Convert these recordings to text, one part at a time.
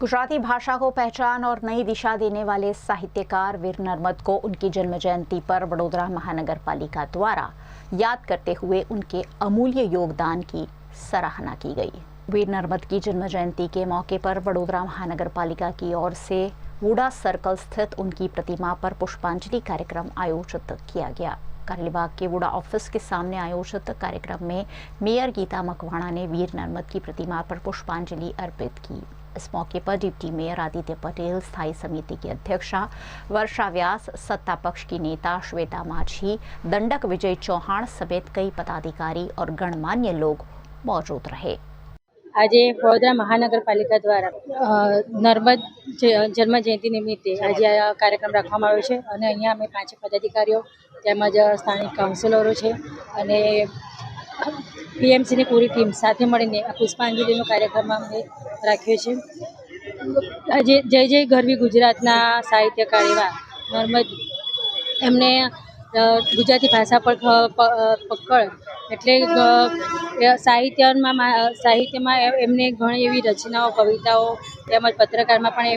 गुजराती भाषा को पहचान और नई दिशा देने वाले साहित्यकार वीर नर्मद को उनकी जन्म जयंती पर वडोदरा महानगर पालिका द्वारा याद करते हुए उनके अमूल्य योगदान की सराहना की गई। वीर नर्मद की जन्म जयंती के मौके पर वडोदरा महानगर पालिका की ओर से वुडा सर्कल स्थित उनकी प्रतिमा पर पुष्पांजलि कार्यक्रम आयोजित किया गया। कारेलीबाग के वुडा ऑफिस के सामने आयोजित कार्यक्रम में मेयर गीता मकवाणा ने वीर नर्मद की प्रतिमा पर पुष्पांजलि अर्पित की। इस मौके पर डिप्टी मेयर आदित्य पटेल, स्थायी समिति की अध्यक्षा वर्षा व्यास, सत्ता पक्ष की नेता श्वेता माझी, दंडक विजय चौहान समेत कई पदाधिकारी और गणमान्य लोग मौजूद रहे। आज वडोदरा महानगरपालिका द्वारा नर्मद जन्म जयंती निमित्ते आज आ कार्यक्रम रखवामां आव्यो छे अने अहींया अमे 5 पदाधिकारीओ તેમજ સ્થાનિક કાઉન્સિલરો છે અને પીએમસીની પૂરી ટીમ સાથે મળીને આ પુષ્પાંજલિનો કાર્યક્રમ અમે રાખ્યો છે। આજે જય જય ગરવી ગુજરાતના સાહિત્યકાર એવા નર્મદ એમને ગુજરાતી ભાષા પર પકડ એટલે સાહિત્યમાં એમને ઘણી એવી રચનાઓ, કવિતાઓ તેમજ પત્રકારમાં પણ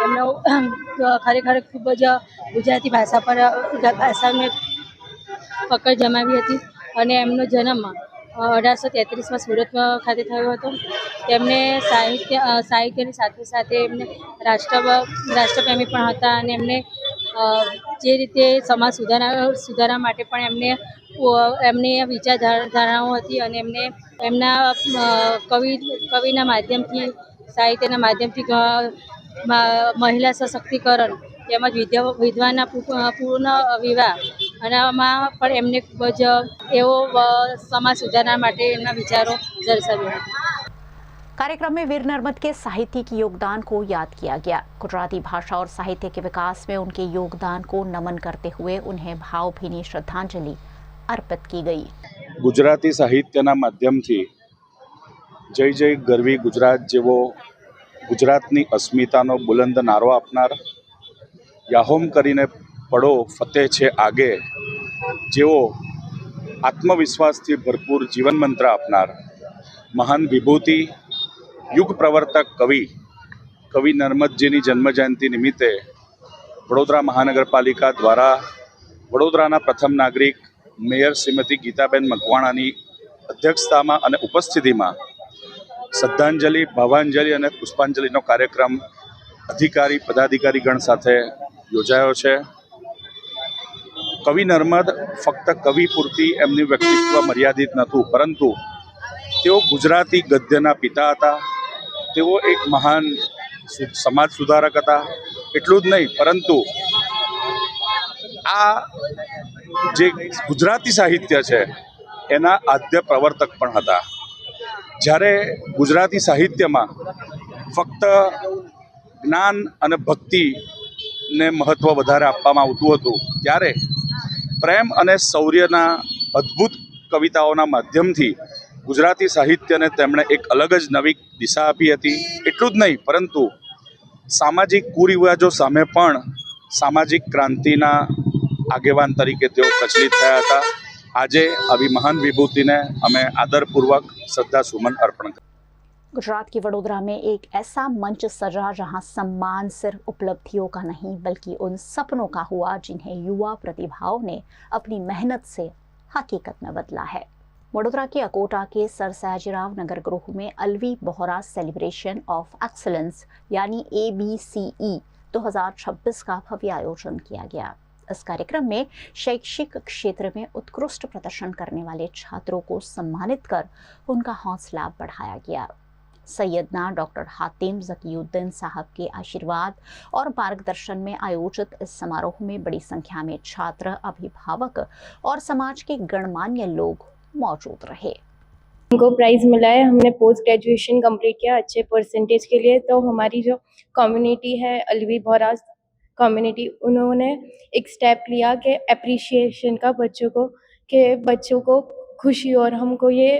એમનો ખરેખર ખૂબ જ ગુજરાતી ભાષાને પકડ જમાવી હતી અને એમનો જન્મ 1833માં સુરત ખાતે થયો હતો। તેમને સાહિત્યની સાથે સાથે એમને રાષ્ટ્રપ્રેમી પણ હતા અને એમને જે રીતે સમાજ સુધારા માટે પણ એમની વિચારધારણાઓ હતી અને એમને એમના કવિના માધ્યમથી, સાહિત્યના માધ્યમથી મહિલા સશક્તિકરણ તેમજ વિધવાના પૂર્ણ વિવાહ અને આમાં પણ એમને ખૂબ જ એવો સમાજ સુધારણા માટે એમના વિચારો દર્શાવ્યા હતા। कार्यक्रम में वीर नर्मद के साहित्यिक योगदान को याद किया गया। गुजराती भाषा और साहित्य के विकास में उनके योगदान को नमन करते हुए उन्हें भावभीनी श्रद्धांजलि अर्पित की गई। गुजराती साहित्यना माध्यमथी जय जय गरवी गुजरात जेवो गुजरातनी अस्मितानो बुलंद नारो आपनार, याहोम करीने पड़ो फतेह छे आगे जेवो आत्मविश्वासथी भरपूर जीवन मंत्र आपनार, महान विभूति युग प्रवर्तक कवि नर्मदजीनी जन्म जयंती निमित्ते वडोदरा महानगरपालिका द्वारा वडोदराना प्रथम नागरिक मेयर श्रीमती गीताबेन मकवाणानी अध्यक्षतामां अने उपस्थितिमां श्रद्धांजलि, भावांजलि अने पुष्पांजलिनो कार्यक्रम अधिकारी पदाधिकारीगण साथे योजायो छे। कवि नर्मद फक्त कवि पूरती एमनी व्यक्तित्व मर्यादित नहोतुं, परंतु तेओ गुजराती गद्यना पिता हता। तेओ एक महान समाज सुधारक हता। एटલું જ નહીં, પરંતુ આ જે ગુજરાતી સાહિત્ય છે એના આદ્ય પ્રવર્તક પણ હતા। જ્યારે ગુજરાતી સાહિત્યમાં ફક્ત જ્ઞાન અને ભક્તિને મહત્ત્વ વધારે આપવામાં આવતું હતું, ત્યારે પ્રેમ અને શૌર્યના અદ્ભુત કવિતાઓના માધ્યમથી गुजराती साहित्य ने तेमणे एक अलग ज नवी दिशा आपी हती। एटલું જ नहीं, परंतु सामाजिक कुरिवाजों सामे पण सामाजिक क्रांतिना आगेवान तरीके तेओ प्रचलित थया हता। आजे आवी महान विभूतिने अमे आदरपूर्वक श्रद्धा सुमन अर्पण कर। गुजरात की वडोदरा में एक ऐसा मंच सजा जहां सम्मान सिर्फ उपलब्धियों का नहीं बल्कि उन सपनों का हुआ जिन्हें युवा प्रतिभाओं ने अपनी मेहनत से हकीकत में बदला है। वडोदरा के अकोटा के सर सयाजीराव नगर गृह में Alvi Bohra celebration of excellence यानी ABCE 2026 का भव्य आयोजन किया गया। इस कार्यक्रम में शैक्षिक क्षेत्र में उत्कृष्ट प्रदर्शन करने वाले छात्रों को सम्मानित कर उनका हौसला बढ़ाया गया। सैयदना डॉक्टर हातिम जकीउद्दीन साहब के आशीर्वाद और मार्गदर्शन में आयोजित इस समारोह में बड़ी संख्या में छात्र, अभिभावक और समाज के गणमान्य लोग मौजूद रहे। हमको प्राइज़ मिला है, हमने पोस्ट ग्रेजुएशन कंप्लीट किया अच्छे परसेंटेज के लिए। तो हमारी जो कम्युनिटी है अलवी बोहरा कम्युनिटी, उन्होंने एक स्टेप लिया कि एप्रिशिएशन का बच्चों को खुशी, और हमको ये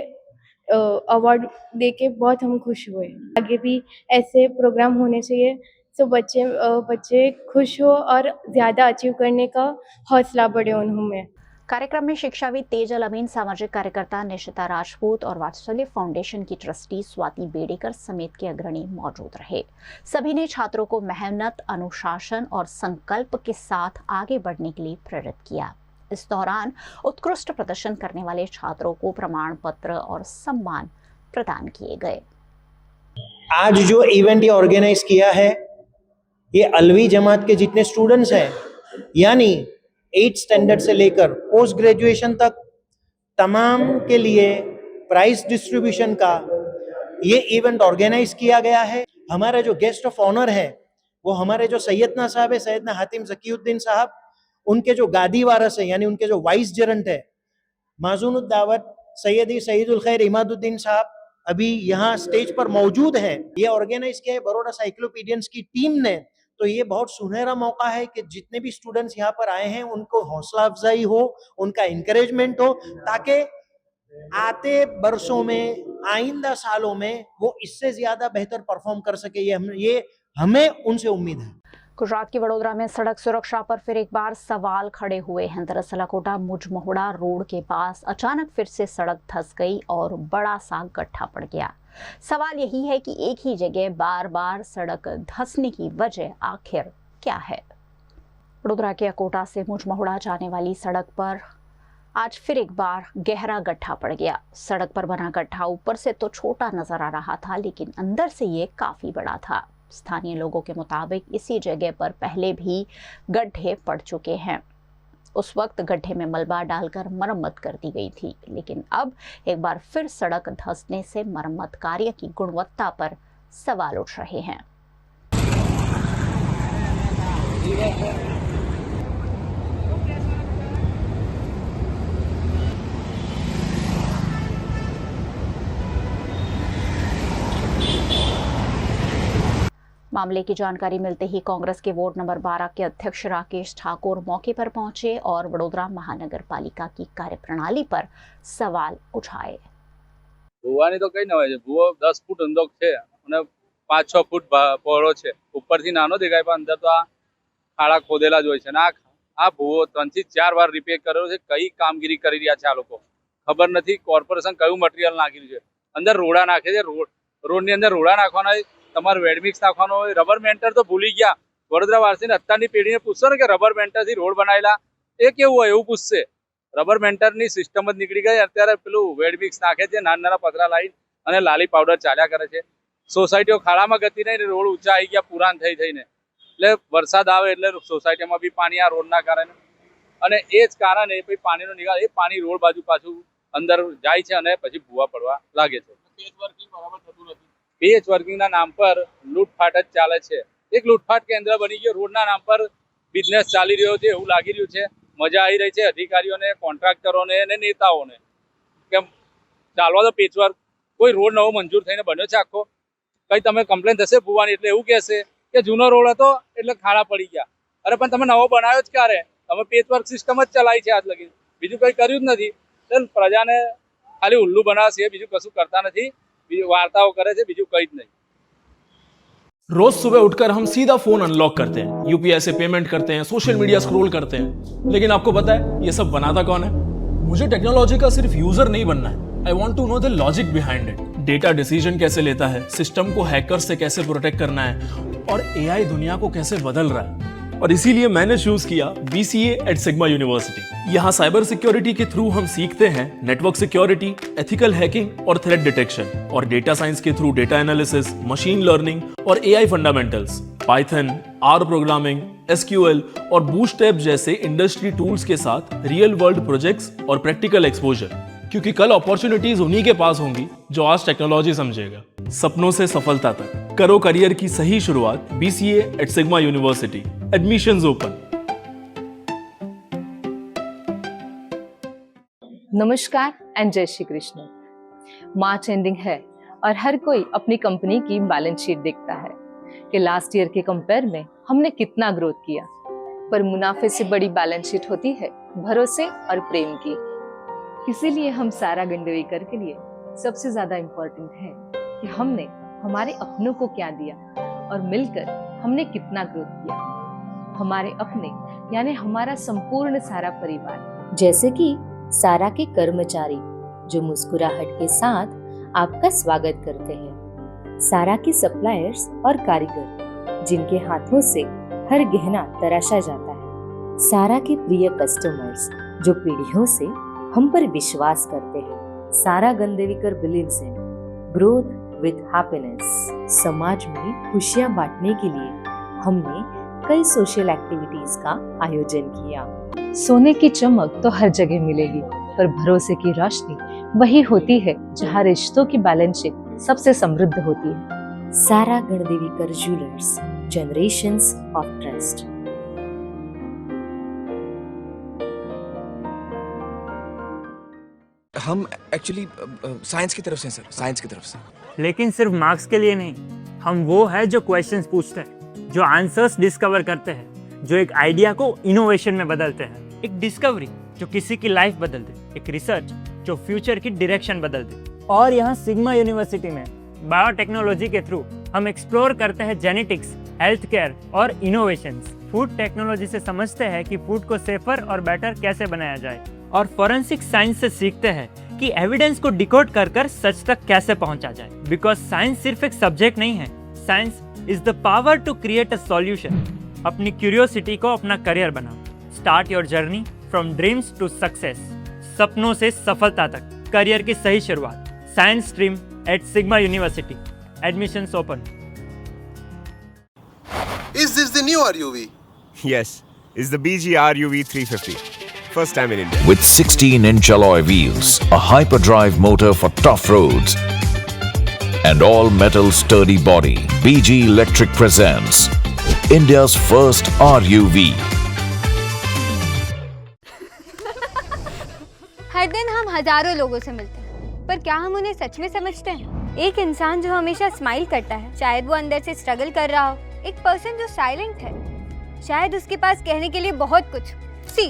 अवार्ड देके बहुत हम खुश हुए। आगे भी ऐसे प्रोग्राम होने चाहिए तो बच्चे खुश हो और ज़्यादा अचीव करने का हौसला बढ़े उनमें। कार्यक्रम में शिक्षाविद तेजल अमीन, सामाजिक कार्यकर्ता निशिता राजपूत और वात्सल्य फाउंडेशन की ट्रस्टी स्वाति बेडेकर समेत के अग्रणी मौजूद रहे। सभी ने छात्रों को मेहनत, अनुशासन और संकल्प के साथ आगे बढ़ने के लिए प्रेरित किया। इस दौरान उत्कृष्ट प्रदर्शन करने वाले छात्रों को प्रमाण पत्र और सम्मान प्रदान किए गए। आज जो इवेंट ये ऑर्गेनाइज किया है, ये अलवी जमात के जितने स्टूडेंट्स हैं, यानी 8th स्टैंडर्ड से लेकर पोस्ट ग्रेजुएशन तक तमाम के लिए प्राइज डिस्ट्रीब्यूशन का ये इवेंट ऑर्गेनाइज किया गया है। हमारा जो गेस्ट ऑफ ऑनर है वो हमारे जो सैयदना साहब है, सैयदना हातिम ज़कीउद्दीन साहब, उनके जो गादी वारस है यानी उनके जो वाइस जेरेंट है माज़ूनुद दावत सैयदी सईदुल खैर इमादुद्दीन साहब अभी यहाँ स्टेज पर मौजूद है। ये ऑर्गेनाइज किया है बड़ौदा साइक्लोपीडियंस की टीम ने। तो ये बहुत सुनहरा मौका है कि जितने भी स्टूडेंट्स यहाँ पर आए हैं उनको हौसला अफजाई हो, उनका इंकरेजमेंट हो, ताकि आते बरसों में, आइंदा सालों में वो इससे ज्यादा बेहतर परफॉर्म कर सके। ये हमें उनसे उम्मीद है। गुजरात के वडोदरा में सड़क सुरक्षा पर फिर एक बार सवाल खड़े हुए हैं। दरअसल अकोटा मुजमहुड़ा रोड के पास अचानक फिर से सड़क धंस गई और बड़ा सा गड्ढा पड़ गया। सवाल यही है कि एक ही जगह बार बार सड़क धंसने की वजह आखिर क्या है। वडोदरा के अकोटा से मुजमहुड़ा जाने वाली सड़क पर आज फिर एक बार गहरा गड्ढा पड़ गया। सड़क पर बना गड्ढा ऊपर से तो छोटा नजर आ रहा था, लेकिन अंदर से ये काफी बड़ा था। स्थानीय लोगों के मुताबिक इसी जगह पर पहले भी गड्ढे पड़ चुके हैं। उस वक्त गड्ढे में मलबा डालकर मरम्मत कर दी गई थी, लेकिन अब एक बार फिर सड़क धंसने से मरम्मत कार्य की गुणवत्ता पर सवाल उठ रहे हैं। मामले की जानकारी मिलते ही कांग्रेस के वार्ड नंबर 12 के अध्यक्ष राकेश ठाकुर मौके पर पहुंचे और वडोदरा महानगर पालिका की कार्यप्रणाली पर सवाल उठाए। ભૂવાની તો કઈ ન હોય છે, ભૂવો 10 ફૂટ ઊંડો છે અને 5-6 ફૂટ પહોળો છે। ઉપરથી નાનો દેખાય પણ અંદર તો આ ખાડા ખોદેલા જ હોય છે। અને આ ભૂવો 3 થી 4 વાર રિપેર કર્યો છે। કઈ કામગીરી કરી રહ્યા છે આ લોકો ખબર નથી। કોર્પોરેશન કયું મટીરીયલ નાખી રહ્યું છે? અંદર રોડા નાખે છે। રોડની અંદર રોડા નાખવાના, તમારે વેડમિક્સ નાખવાનો હોય। રબર મેન્ટર તો ભૂલી ગયા। વડોદરા વાસીને અત્યારની પેઢીને પૂછશો ને કે રબર મેન્ટરથી રોડ બનાવેલા એ કેવું હોય એવું પૂછશે। રબર મેન્ટરની સિસ્ટમ જ નીકળી ગઈ। અત્યારે પેલું વેડમિક્સ નાખે છે, નાના નાના પતરા લાવી અને લાલી પાવડર ચાલ્યા કરે છે। સોસાયટીઓ ખાડામાં ગતી નહીં, રોડ ઊંચા આવી ગયા પુરાણ થઈ થઈને। એટલે વરસાદ આવે એટલે સોસાયટીમાં બી પાણી આ રોડના કારણે, અને એ જ કારણે પછી પાણીનો નિકાલ, એ પાણી રોડ બાજુ પાછું અંદર જાય છે અને પછી ભૂવા પડવા લાગે છે। પેચ વર્કિંગ બરાબર થતું નથી। પેચ વર્કિંગના નામ પર લૂંટફાટ જ ચાલે છે। એક લૂંટફાટ કેન્દ્ર બની ગયો। રોડના નામ પર બિઝનેસ ચાલી રહ્યો છે એવું લાગી રહ્યું છે। મજા આવી રહી છે અધિકારીઓને, કોન્ટ્રાક્ટરોને અને નેતાઓને કે ચાલવા દો પેચવર્ક। કોઈ રોડ નવો મંજૂર થઈને બન્યો છે આખો? કઈ તમે કમ્પ્લેન થશે ભૂવાની એટલે એવું કહેશે કે જૂનો રોડ હતો એટલે ખાડા પડી ગયા। અરે પણ તમે નવો બનાવ્યો જ ક્યારે? તમે પેચવર્ક સિસ્ટમ જ ચલાવી છે આજ લગી, બીજું કંઈ કર્યું જ નથી। એટલે પ્રજાને ખાલી ઉલ્લુ બનાવશે, બીજું કશું કરતા નથી। वार्ताओं करे थे, बीजू कई नहीं। रोज सुबह उठकर हम सीधा फोन अनलॉक करते हैं, यूपीआई से पेमेंट करते हैं, सोशल मीडिया स्क्रॉल करते हैं, लेकिन आपको पता है ये सब बनाता कौन है? मुझे टेक्नोलॉजी का सिर्फ यूजर नहीं बनना है। I want to know the logic behind it. Data decision कैसे लेता है, सिस्टम को हैकर से कैसे प्रोटेक्ट करना है, और एआई दुनिया को कैसे बदल रहा है। और इसीलिए मैंने चूज किया BCA एट सिग्मा यूनिवर्सिटी। यहाँ साइबर सिक्योरिटी के थ्रू हम सीखते हैं नेटवर्क सिक्योरिटी, एथिकल हैकिंग और थ्रेट डिटेक्शन, और डेटा साइंस के through data analysis, machine learning और AI fundamentals, Python, R programming, SQL और बूटस्ट्रैप जैसे इंडस्ट्री टूल्स के साथ रियल वर्ल्ड प्रोजेक्ट्स और प्रैक्टिकल एक्सपोजर। क्योंकि कल अपॉर्चुनिटीज उन्हीं के पास होंगी जो आज टेक्नोलॉजी समझेगा। सपनों से सफलता तक करो करियर की सही शुरुआत BCA at Sigma university. Admissions open. नमस्कार एंड जय श्री कृष्ण। मार्च एंडिंग है और हर कोई अपनी कंपनी की बैलेंस शीट देखता है कि लास्ट ईयर के कंपेयर में हमने कितना ग्रोथ किया। पर मुनाफे से बड़ी बैलेंस शीट होती है भरोसे और प्रेम की। इसीलिए हम सारा गंडवेकर के लिए सबसे ज्यादा इम्पोर्टेंट है कि हमने हमारे अपनों को क्या दिया और मिलकर हमने कितना ग्रोथ किया। हमारे अपने यानी हमारा संपूर्ण सारा परिवार जैसे कि सारा के कर्मचारी जो मुस्कुराहट के साथ आपका स्वागत करते हैं, सारा के सप्लायर्स और कारीगर जिनके हाथों से हर गहना तराशा जाता है, सारा के प्रिय कस्टमर्स जो पीढ़ियों से हम पर विश्वास करते हैं। Sara Gandevikar believes in growth with happiness. समाज में खुशियां बांटने के लिए हमने कई सोशल एक्टिविटीज का आयोजन किया। सोने की चमक तो हर जगह मिलेगी, पर भरोसे की रोशनी वही होती है जहाँ रिश्तों की बैलेंस शीट सबसे समृद्ध होती है। सारा गणदेवीकर ज्वेलर्स, जनरेशंस ऑफ ट्रस्ट। हम एक्चुअली साइंस की तरफ से सर, साइंस की तरफ से। लेकिन सिर्फ मार्क्स के लिए नहीं, हम वो है जो क्वेश्चंस पूछते हैं, जो आंसर्स डिस्कवर करते हैं, जो एक आइडिया को इनोवेशन में बदलते हैं। एक डिस्कवरी जो किसी की लाइफ बदल दे, एक रिसर्च जो फ्यूचर की डायरेक्शन बदल दे। और यहाँ सिग्मा यूनिवर्सिटी में बायोटेक्नोलॉजी के थ्रू हम एक्सप्लोर करते हैं जेनेटिक्स, हेल्थ केयर और इनोवेशंस। फूड टेक्नोलॉजी से समझते हैं कि फूड को सेफर और बेटर कैसे बनाया जाए, और फॉरेंसिक साइंस से सीखते हैं कि एविडेंस को डिकोड कर कर सच तक कैसे पहुंचा जाए। बिकॉज साइंस सिर्फ एक सब्जेक्ट नहीं है, science is the power to create a solution. अपनी क्यूरियोसिटी को अपना करियर बनाओ। Start your journey from dreams to success. सपनों से सफलता तक करियर की सही शुरुआत। Science stream at Sigma university. Admissions open. Is this the new RUV? Yes, it's the BG RUV 350. First time in India. With 16-inch alloy wheels, a hyperdrive motor for tough roads, and all-metal sturdy body, BG Electric presents India's first RUV. हर दिन हम हजारों लोगों से मिलते हैं, पर क्या हम उन्हें सच में समझते हैं? एक इंसान जो हमेशा स्माइल करता है, शायद वो अंदर से स्ट्रगल कर रहा हो। एक पर्सन जो साइलेंट है, शायद उसके पास कहने के लिए बहुत कुछ। See,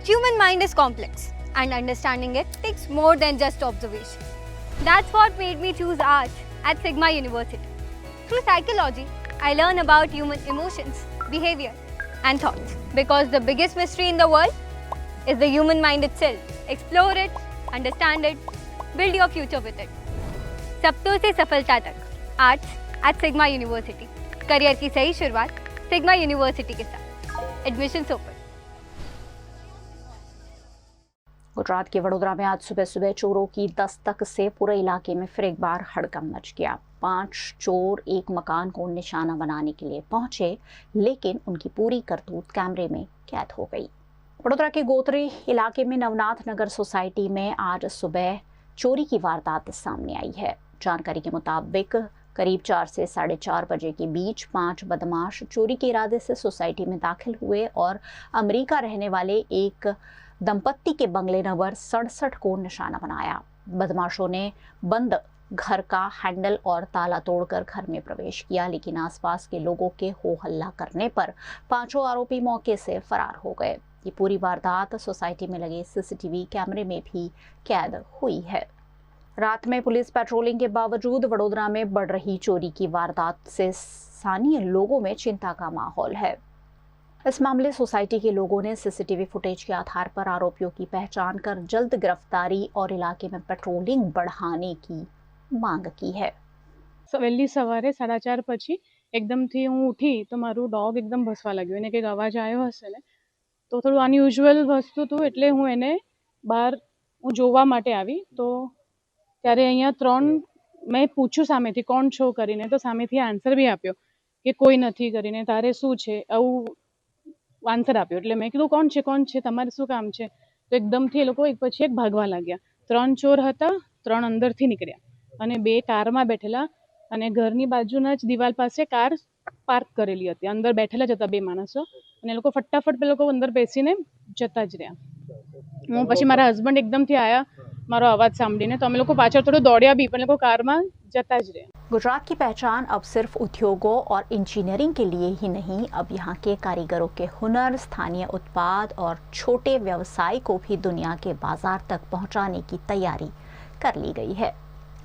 human mind is complex, and understanding it takes more than just observation. That's what made me choose art at Sigma University. Through psychology, I learn about human emotions, behavior, and thoughts. Because the biggest mystery in the world is the human mind itself. Explore it, understand it, build your future with it. सपनों से सफलता तक, arts at Sigma University. Career की सही शुरुआत sigma university के साथ। Admissions open. Gujarat के वडोदरा में आज सुबह सुबह चोरों की दस्तक से पूरे इलाके में फिर एक बार हड़कंप मच गया। 5 चोर एक मकान को निशाना बनाने के लिए पहुंचे, लेकिन उनकी पूरी करतूत कैमरे में कैद हो गई। वडोदरा के गोत्री इलाके में नवनाथ नगर सोसाइटी में आज सुबह चोरी की वारदात सामने आई है। जानकारी के मुताबिक करीब 4 से 4:30 बजे के बीच 5 बदमाश चोरी के इरादे से सोसाइटी में दाखिल हुए और अमेरिका रहने वाले एक दंपत्ति के बंगले नंबर 67 को निशाना बनाया। बदमाशों ने बंद घर का हैंडल और ताला तोड़कर घर में प्रवेश किया, लेकिन आसपास के लोगों के हो हल्ला करने पर 5 आरोपी मौके से फरार हो गए। ये पूरी वारदात सोसाइटी में लगे सीसीटीवी कैमरे में भी कैद हुई है। रात में पुलिस पेट्रोलिंग के बावजूद वडोदरा में बढ़ रही चोरी की वारदात से स्थानीय लोगों में चिंता का माहौल है। इस मामले सोसाइटी के लोगों ने सीसीटीवी फुटेज के आधार पर आरोपियों की पहचान कर जल्द गिरफ्तारी और इलाके में पेट्रोलिंग बढ़ाने की मांग की है। વહેલી સવારે 4:30 પછી એકદમથી હું ઉઠી તો મારું ડોગ એકદમ ભસવા લાગ્યું, એને કંઈક અવાજ આવ્યો હશે ને, તો થોડું અનયુઝ્યુઅલ વસ્તુ હતું, એટલે હું એને બહાર જોવા માટે આવી। તો ત્યારે અહીંયા 3 મેં પૂછ્યું સામેથી કોણ છો કરીને, તો સામેથી આન્સર બી આપ્યો કે કોઈ નથી કરીને, તારે શું છે આવું આન્સર આપ્યો। એટલે મેં કીધું કોણ છે તમારે શું કામ છે? તો એકદમથી એ લોકો એક પછી એક ભાગવા લાગ્યા। 3 ચોર હતા, 3 અંદરથી નીકળ્યા અને 2 કારમાં બેઠેલા અને ઘરની બાજુના જ દિવાલ પાસે કાર પાર્ક કરેલી હતી, અંદર બેઠેલા જ હતા 2 માણસો અને એ લોકો ફટાફટ પેલો લોકો અંદર બેસીને જતા જ રહ્યા। હું પછી મારા હસબન્ડ એકદમથી આયા મારો અવાજ સાંભળીને, તો અમે લોકો પાછળ થોડું દોડ્યા બી, પણ લોકો કારમાં જતા જ રહ્યા। गुजरात की पहचान अब सिर्फ उद्योगों और इंजीनियरिंग के लिए ही नहीं, अब यहाँ के कारीगरों के हुनर, स्थानीय उत्पाद और छोटे व्यवसाय को भी दुनिया के बाजार तक पहुँचाने की तैयारी कर ली गई है।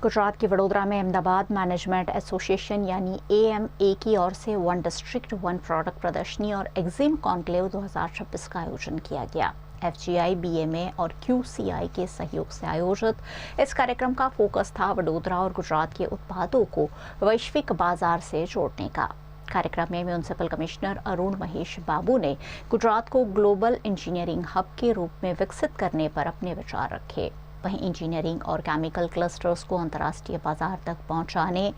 गुजरात के वडोदरा में अहमदाबाद मैनेजमेंट एसोसिएशन यानी AMA की ओर से 1 डिस्ट्रिक्ट 1 प्रोडक्ट प्रदर्शनी और एक्जिम कॉन्क्लेव 2026 का आयोजन किया गया। FGI, BMA और QCI के सहयोग से आयोजित इस कार्यक्रम का फोकस था वडोदरा और गुजरात के उत्पादों को वैश्विक बाजार से जोड़ने का। कार्यक्रम में म्युनिसिपल कमिश्नर अरुण महेश बाबू ने गुजरात को ग्लोबल इंजीनियरिंग हब के रूप में विकसित करने पर अपने विचार रखे। वहीं इंजीनियरिंग और केमिकल क्लस्टर्स को अंतर्राष्ट्रीय बाजार तक पहुंचाने,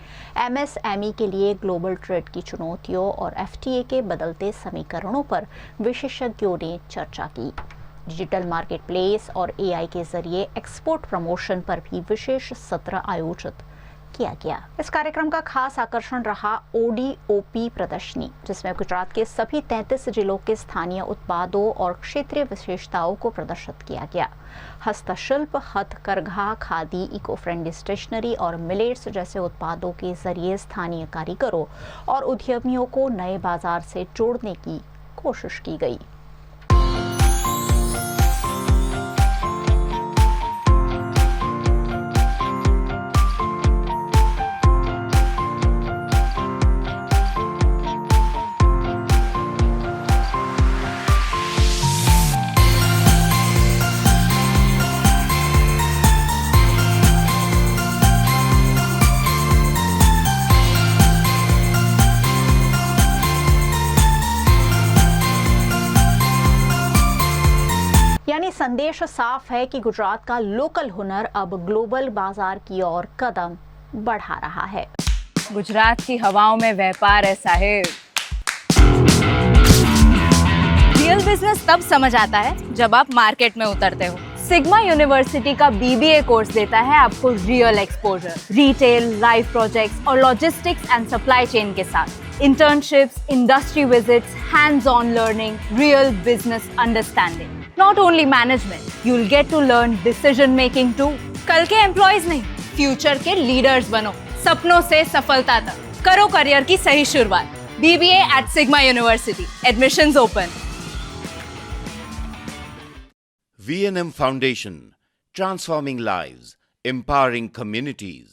MSME के लिए ग्लोबल ट्रेड की चुनौतियों और FTA के बदलते समीकरणों पर विशेषज्ञों ने चर्चा की। डिजिटल मार्केट प्लेस और AI के जरिए एक्सपोर्ट प्रमोशन पर भी विशेष सत्र आयोजित किया गया। इस कार्यक्रम का खास आकर्षण रहा ODOP प्रदर्शनी, जिसमें गुजरात के सभी 33 जिलों के स्थानीय उत्पादों और क्षेत्रीय विशेषताओं को प्रदर्शित किया गया। हस्तशिल्प, हथकरघा, खादी, इको फ्रेंडली स्टेशनरी और मिलेट्स जैसे उत्पादों के जरिए स्थानीय कारीगरों और उद्यमियों को नए बाजार से जोड़ने की कोशिश की गई। यानी संदेश साफ है कि गुजरात का लोकल हुनर अब ग्लोबल बाजार की ओर कदम बढ़ा रहा है। गुजरात की हवाओं में व्यापार है साहिब। रियल बिजनेस तब समझ आता है जब आप मार्केट में उतरते हो। सिग्मा यूनिवर्सिटी का BBA कोर्स देता है आपको real exposure, retail, live projects और लॉजिस्टिक्स एंड सप्लाई चेन के साथ internships, industry visits, hands on learning, real business understanding. Not only management, you'll get to learn decision making too. कल के employees नहीं, future के लीडर्स बनो, सपनों से सफलता तक करो करियर की सही शुरुआत। BBA at Sigma University. Admissions open. V&M Foundation, transforming lives, empowering communities.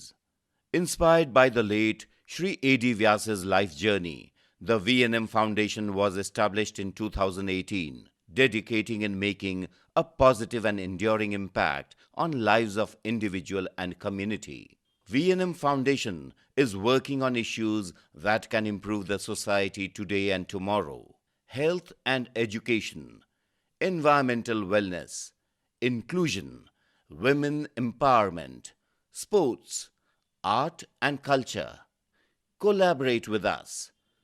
Inspired by the late Shri A.D. Vyas's life journey, the V&M Foundation was established in 2018. Dedicating and making a positive and enduring impact on lives of individual and community. V&M Foundation is working on issues that can improve the society today and tomorrow. Health and education, environmental wellness, inclusion, women empowerment, sports, art and culture. Collaborate with us.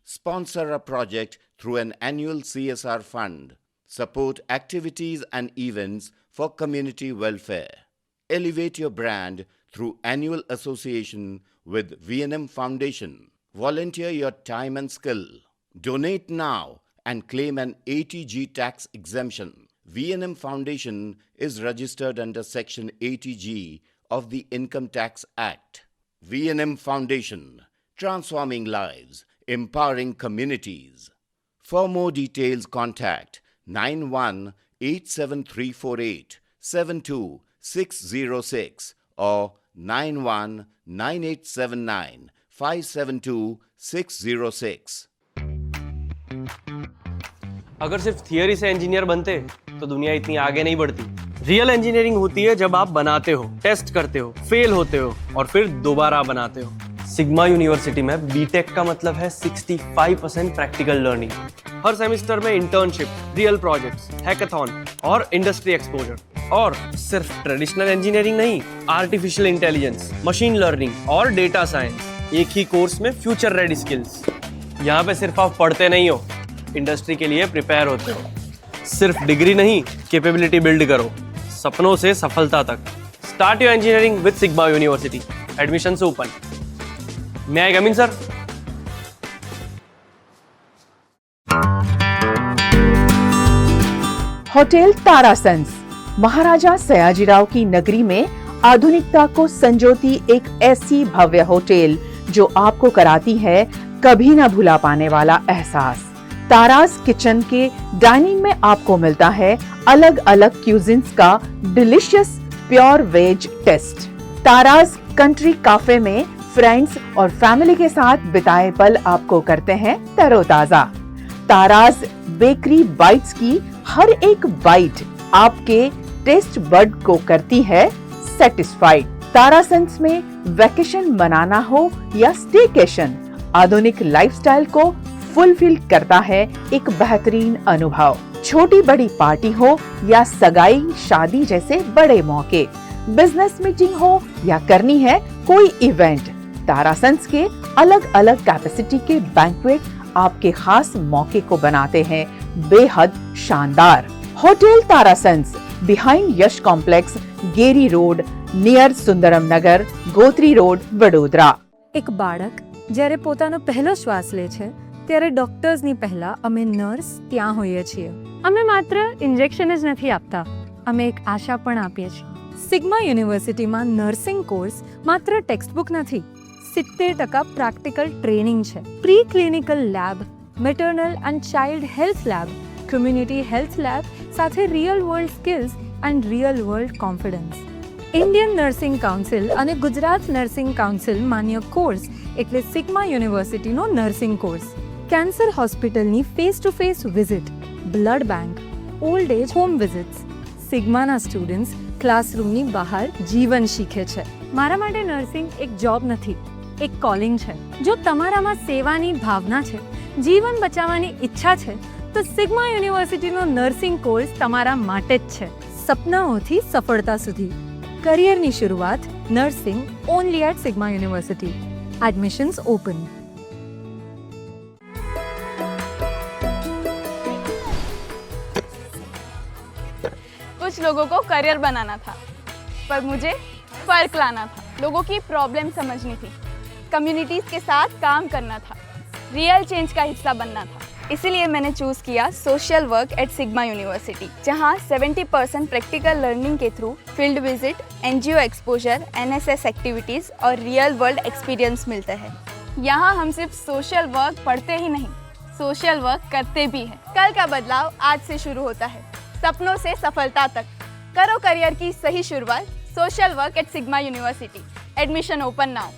Sponsor a project through an annual CSR fund. Support activities and events for community welfare. Elevate your brand through annual association with V&M Foundation. Volunteer your time and skill. Donate now and claim an ATG tax exemption. V&M Foundation is registered under Section 80G of the Income Tax Act. V&M Foundation, transforming lives, empowering communities. For more details, contact 918734872606 or 919879572606. अगर सिर्फ theory से engineer बनते तो दुनिया इतनी आगे नहीं बढ़ती। रियल इंजीनियरिंग होती है जब आप बनाते हो, टेस्ट करते हो, फेल होते हो और फिर दोबारा बनाते हो। सिग्मा यूनिवर्सिटी में बीटेक का मतलब है 65% प्रैक्टिकल लर्निंग। हर सेमेस्टर में इंटर्नशिप, रियल प्रोजेक्ट्स, हैकाथॉन और इंडस्ट्री एक्सपोजर। और सिर्फ ट्रेडिशनल इंजीनियरिंग नहीं, आर्टिफिशियल इंटेलिजेंस, मशीन लर्निंग और डेटा साइंस एक ही कोर्स में फ्यूचर रेडी स्किल्स। यहाँ पे सिर्फ आप पढ़ते नहीं हो, इंडस्ट्री के लिए प्रिपेयर होते हो। सिर्फ डिग्री नहीं, कैपेबिलिटी बिल्ड करो, सपनों से सफलता तक। Start your engineering with Sigma university. Admissions open. May I come in sir? Hotel Tarasons Maharaja Sayajirao की नगरी में आधुनिकता को संजोती एक ऐसी भव्य होटल जो आपको कराती है कभी ना भुला पाने वाला एहसास। ताराज किचन के डाइनिंग में आपको मिलता है अलग अलग क्यूजिन्स का delicious pure veg taste. Taraj country cafe में फ्रेंड्स और फैमिली के साथ बिताए पल आपको करते हैं तरोताजा। ताराज बेकरी बाइट्स की हर एक बाइट आपके टेस्ट बड को करती है सेटिस्फाइड। तारासंस में वैकेशन मनाना हो या स्टेकेशन, आधुनिक लाइफस्टाइल को फुलफिल करता है एक बेहतरीन अनुभव। छोटी बड़ी पार्टी हो या सगाई शादी जैसे बड़े मौके, बिजनेस मीटिंग हो या करनी है कोई इवेंट, तारासंस के अलग अलग कैपेसिटी के बैंक्वेट आपके खास मौके को बनाते हैं बेहद शानदार। होटल तारासंस बिहाइंड यश कॉम्प्लेक्स, गेरी रोड, नियर सुंदरम नगर, गोत्री रोड, वडोदरा। એક બાળક જ્યારે પોતાનો પહેલો શ્વાસ લે છે ત્યારે ડોક્ટર્સની પહેલા અમે નર્સ ત્યાં હોઈએ છીએ। અમે માત્ર ઇન્જેક્શન જ નથી આપતા, અમે એક આશા પણ આપીએ છીએ। સિગ્મા યુનિવર્સિટીમાં નર્સિંગ કોર્સ માત્ર ટેક્સ્ટબુક નથી, 70% પ્રેક્ટિકલ ટ્રેનિંગ છે। Pre clinical lab, maternal and child health lab, community health lab સાથે real world skills and real world confidence. Indian nursing council અને ગુજરાત નર્સિંગ કાઉન્સિલ માન્ય કોર્સ એટલે સિગ્મા યુનિવર્સિટીનો nursing course. Cancer હોસ્પિટલની face to face visit, blood bank, old age home visits. સિગ્માના students ક્લાસરૂમની બહાર જીવન શીખે છે। મારા માટે નર્સિંગ એક જોબ નથી, એક કોલિંગ છે। જો તમારામાં સેવાની ભાવના છે, જીવન બચાવવાની ઈચ્છા છે, તો સિગ્મા યુનિવર્સિટીનો નર્સિંગ કોર્સ તમારા માટે જ છે। સપનાઓથી સફળતા સુધી કરિયરની શરૂઆત nursing only at Sigma University. Admissions open. कुछ लोगों को करियर बनाना था, पर मुझे फर्क लाना था। लोगों की प्रॉब्लम समझनी थी, कम्युनिटीज के साथ काम करना था, रियल चेंज का हिस्सा बनना था। इसीलिए मैंने चूज़ किया social work at Sigma university, जहां 70% प्रैक्टिकल लर्निंग के through field visit, NGO exposure, NSS activities और रियल वर्ल्ड एक्सपीरियंस मिलते हैं। यहाँ हम सिर्फ सोशल वर्क पढ़ते ही नहीं, सोशल वर्क करते भी हैं। कल का बदलाव आज से शुरू होता है, सपनों से सफलता तक। करो करियर की सही शुरुआत, social work at Sigma university. Admission open now.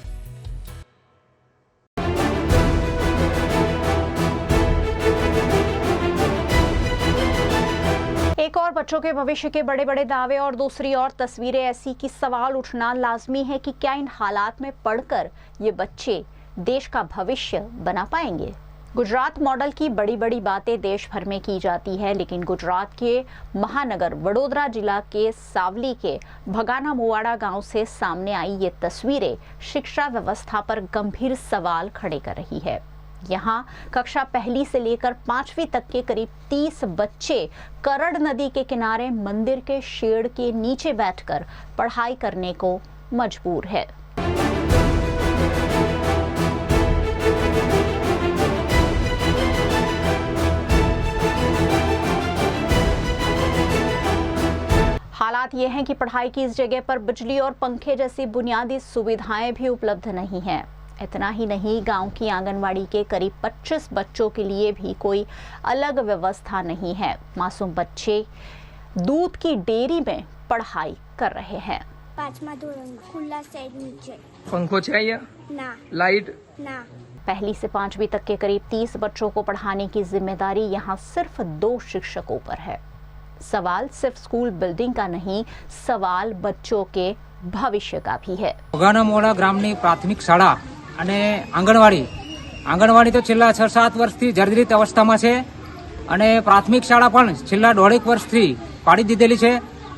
एक और बच्चों के भविष्य के बड़े बड़े दावे और दूसरी ओर तस्वीरें ऐसी कि सवाल उठना लाजमी है कि क्या इन हालात में पढ़कर ये बच्चे देश का भविष्य बना पाएंगे। गुजरात मॉडल की बड़ी बड़ी बातें देश भर में की जाती है, लेकिन गुजरात के महानगर वडोदरा जिला के सावली के भगाना मुवाड़ा गांव से सामने आई ये तस्वीरें शिक्षा व्यवस्था पर गंभीर सवाल खड़े कर रही है। यहाँ कक्षा पहली से लेकर 5वीं तक के करीब 30 बच्चे करड़ नदी के किनारे मंदिर के शेड के नीचे बैठकर पढ़ाई करने को मजबूर है। हालात ये हैं कि पढ़ाई की इस जगह पर बिजली और पंखे जैसी बुनियादी सुविधाएं भी उपलब्ध नहीं हैं। इतना ही नहीं, गांव की आंगनवाड़ी के करीब 25 बच्चों के लिए भी कोई अलग व्यवस्था नहीं है। मासूम बच्चे दूध की डेयरी में पढ़ाई कर रहे हैं। 5मा धोरण में खुला साइड नीचे पंखो चाहिए ना, लाइट ना। पहली से 5वीं तक के करीब 30 बच्चों को पढ़ाने की जिम्मेदारी यहाँ सिर्फ 2 शिक्षकों पर है। सवाल सिर्फ स्कूल बिल्डिंग का नहीं, सवाल बच्चों के भविष्य का भी है। ભગાના મોડા ગ્રામની પ્રાથમિક શાળા અને આંગણવાડી તો છેલ્લા 6-7 વર્ષથી જર્જરિત અવસ્થામાં છે અને પ્રાથમિક શાળા પણ છેલ્લા 1.5 વર્ષથી પાડી દીધેલી છે।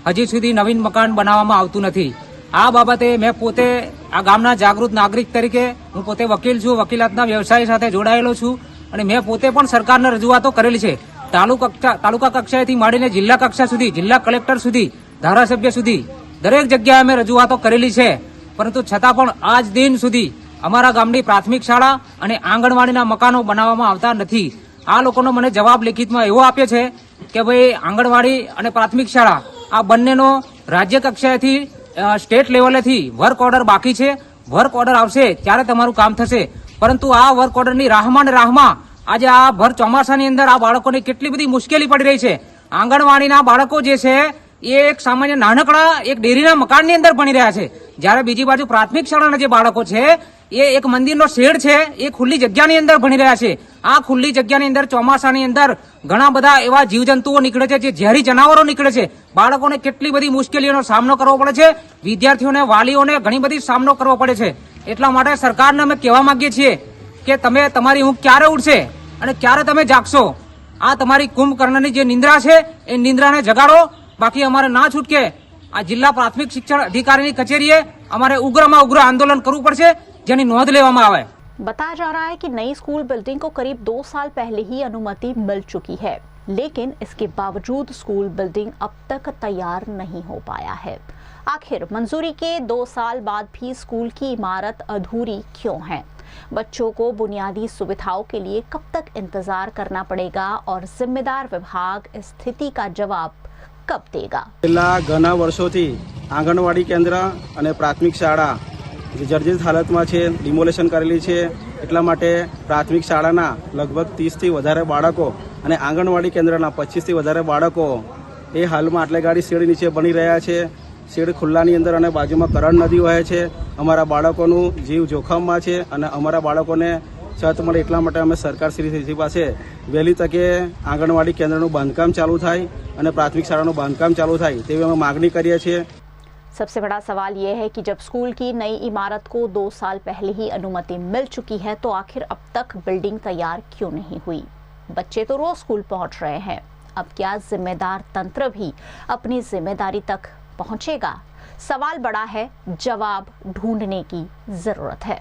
હજી સુધી નવીન મકાન બનાવવામાં આવતું નથી। આ બાબતે મેં પોતે આ ગામના જાગૃત નાગરિક તરીકે હું પોતે વકીલ છું, વકીલાતના વ્યવસાય સાથે જોડાયેલો છું અને મેં પોતે પણ સરકારને રજૂઆતો કરેલી છે। તાલુકા કક્ષાએથી માંડીને જિલ્લા કક્ષા સુધી, જિલ્લા કલેક્ટર સુધી, ધારાસભ્ય સુધી દરેક જગ્યાએ અમે રજૂઆતો કરેલી છે, પરંતુ છતાં પણ આજ દિન સુધી અમારા ગામની પ્રાથમિક શાળા અને આંગણવાડીના મકાનો બનાવવામાં આવતા નથી। આ લોકોનો મને જવાબ લેખિતમાં એવો આપ્યો છે કે ભાઈ આંગણવાડી અને પ્રાથમિક શાળા આ બંનેનો રાજ્ય કક્ષાએથી સ્ટેટ લેવલેથી વર્ક ઓર્ડર બાકી છે, વર્ક ઓર્ડર આવશે ત્યારે તમારું કામ થશે। પરંતુ આ વર્ક ઓર્ડરની રાહમાં ને રાહમાં આજે આ ભર ચોમાસાની અંદર આ બાળકોને કેટલી બધી મુશ્કેલી પડી રહી છે। આંગણવાડીના બાળકો જે છે એ એક સામાન્ય નાનકડા એક ડેરીના મકાનની અંદર ભણી રહ્યા છે, જ્યારે બીજી બાજુ પ્રાથમિક શાળાના જે બાળકો છે એ એક મંદિરનો શેડ છે એ ખુલ્લી જગ્યાની અંદર ભણી રહ્યા છે. આ ખુલ્લી જગ્યાની અંદર ચોમાસાની અંદર ઘણા બધા એવા જીવજંતુઓ નીકળે છે, જે ઝેરી જનાવરો નીકળે છે. બાળકોને કેટલી બધી મુશ્કેલીઓનો સામનો કરવો પડે છે, વિદ્યાર્થીઓને વાલીઓને ઘણી બધી સામનો કરવો પડે છે. એટલા માટે સરકારને અમે કહેવા માંગીએ છીએ કે તમે તમારી ઊંઘ ક્યારે ઉડશે અને ક્યારે તમે જાગશો. આ તમારી કુંભકર્ણની જે નિંદ્રા છે એ નિંદ્રાને જગાડો, બાકી અમારે ના છૂટકે આ જિલ્લા પ્રાથમિક શિક્ષણ અધિકારીની કચેરીએ અમારે ઉગ્રમાં ઉગ્ર આંદોलन કરવું પડશે, જેની नोंद लेवामां आवे। बताया जा रहा है कि नई स्कूल बिल्डिंग को करीब 2 साल पहले ही अनुमति मिल चुकी है, लेकिन इसके बावजूद स्कूल बिल्डिंग अब तक तैयार नहीं हो पाया है। आखिर मंजूरी के 2 साल बाद भी स्कूल की इमारत अधूरी क्यों है? बच्चों को बुनियादी सुविधाओं के लिए कब तक इंतजार करना पड़ेगा और जिम्मेदार विभाग इस स्थिति का जवाब कब देगा? છેલ્લા ઘણા વર્ષોથી આંગણવાડી કેન્દ્ર અને પ્રાથમિક શાળા જે જર્જરિત હાલતમાં છે, ડિમોલેશન કરેલી છે, એટલા માટે પ્રાથમિક શાળાના લગભગ 30થી વધારે બાળકો અને આંગણવાડી કેન્દ્રના 25થી વધારે બાળકો એ હાલમાં આટલેગાડી શેડ નીચે બની રહ્યા છે. શેડ ખુલ્લાની અંદર અને બાજુમાં કરણ નદી વહે છે. અમારા બાળકોનું જીવ જોખમમાં છે અને અમારા બાળકોને છત મળે એટલા માટે અમે સરકારશ્રી પાસે વહેલી તકે આંગણવાડી કેન્દ્રનું બાંધકામ ચાલુ થાય અને પ્રાથમિક શાળાનું બાંધકામ ચાલુ થાય તેવી અમે માગણી કરીએ છીએ. सबसे बड़ा सवाल यह है कि जब स्कूल की नई इमारत को 2 साल पहले ही अनुमति मिल चुकी है तो आखिर अब तक बिल्डिंग तैयार क्यों नहीं हुई? बच्चे तो रोज स्कूल पहुंच रहे हैं, अब क्या जिम्मेदार तंत्र भी अपनी जिम्मेदारी तक पहुंचेगा? सवाल बड़ा है, जवाब ढूंढने की जरूरत है।